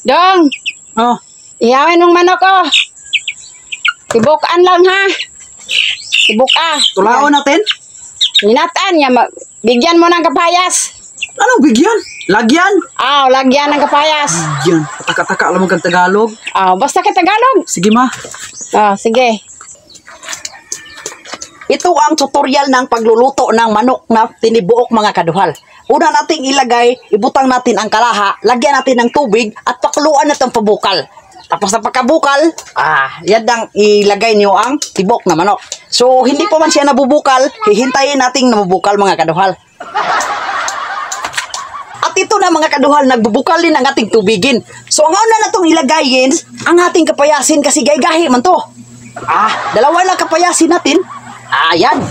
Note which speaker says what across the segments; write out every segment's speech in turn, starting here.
Speaker 1: Dong,
Speaker 2: Oh,
Speaker 1: ihawin mong manok ko. Ibukaan lang ha. Ibuka.
Speaker 2: tulaon natin.
Speaker 1: Minatan niya. Bigyan mo ng kapayas.
Speaker 2: Anong bigyan? Lagyan?
Speaker 1: Lagyan ng kapayas.
Speaker 2: Bigyan. Taka-taka lang kang Tagalog.
Speaker 1: Basta ka Tagalog.
Speaker 2: Sige ma.
Speaker 1: Sige.
Speaker 3: Ito ang tutorial ng pagluluto ng manok na tinibuok mga kaduhal. Una nating ilagay, ibutang natin ang kalaha, lagyan natin ng tubig at pakuluan natin pabukal. Tapos na pagkabukal, yan ang ilagay niyo ang tibok na manok. So, hindi pa man siya nabubukal, hihintayin nating nabubukal mga kaduhal. At ito na mga kaduhal, nagbubukal din ang ating tubigin. So, ang una na itong ilagayin, ang ating kapayasin kasi gaygahi man to. Dalawa lang kapayasin natin. Yan.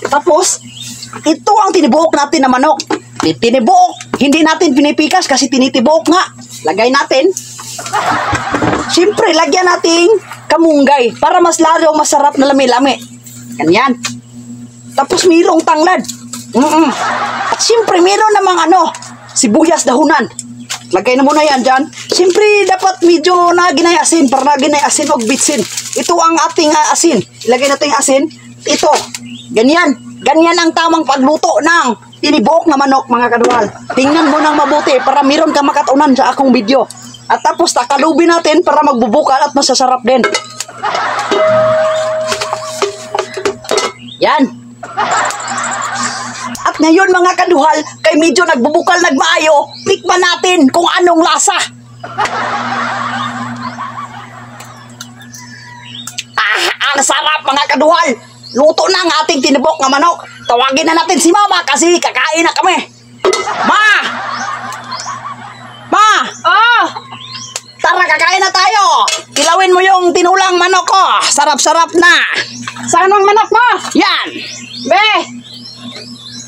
Speaker 3: Tapos, ito ang tinibuok natin na manok. Tinibuok. Hindi natin pinipikas kasi tinitibuok nga. Lagay natin. Siyempre, lagyan natin kamunggay para mas lalo masarap na lami-lami. Ganyan. Tapos, mayroong tanglad. At siyempre, mayroon namang sibuyas dahunan. Lagay na muna yan dyan. Siyempre, dapat medyo na ginayasin para na ginayasin o bitsin. Ito ang ating asin. Ilagay natin yung asin. Ito. Ganyan. Ganyan ang tamang pagluto ng tinibuok na manok, mga kaduhal. Tingnan mo nang mabuti para meron ka makatunan sa akong video. At tapos, takalubin natin para magbubukal at masasarap din. Yan. At ngayon mga kaduhal, kay medyo nagbubukal nagmaayo, tikman natin kung anong lasa. Ang sarap mga kaduhal. Luto na ang ating tinibok na manok. Tawagin na natin si Mama kasi kakain na kami. Ma! Tara, kakain na tayo. Kilawin mo yung tinulang manok ko. Sarap-sarap na.
Speaker 1: Saan ang manok mo?
Speaker 3: Yan.
Speaker 1: Be!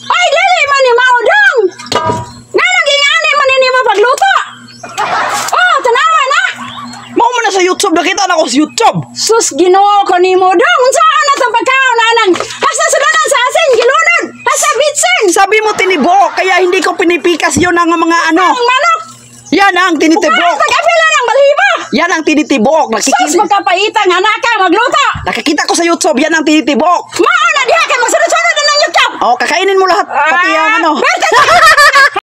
Speaker 1: Ay, dali man ni Maudong! Nga naging ani man ni mo pagluto! Tanawa na!
Speaker 3: Mau mo na sa YouTube. Nakita na ko sa YouTube.
Speaker 1: Sus, ginoo ko ni Maudong! Saan na sa pagkaon anang? Hasta sulanan sa asin, gilunod! Hasta bitsin!
Speaker 3: Sabi mo tinibok, kaya hindi ko pinipikas yun ang mga
Speaker 1: Ang manok!
Speaker 3: Yan ang tinitibok.
Speaker 1: Tagapila ng balhiba!
Speaker 3: Yan ang tinitibok.
Speaker 1: Sus, magkapaitang anak ka magluto!
Speaker 3: Nakikita ko sa YouTube, yan ang tinitibok.
Speaker 1: Mauna diha kay magsunod-sunod na ng YouTube!
Speaker 3: Kakainin mo lahat. Pati ang
Speaker 1: Berta!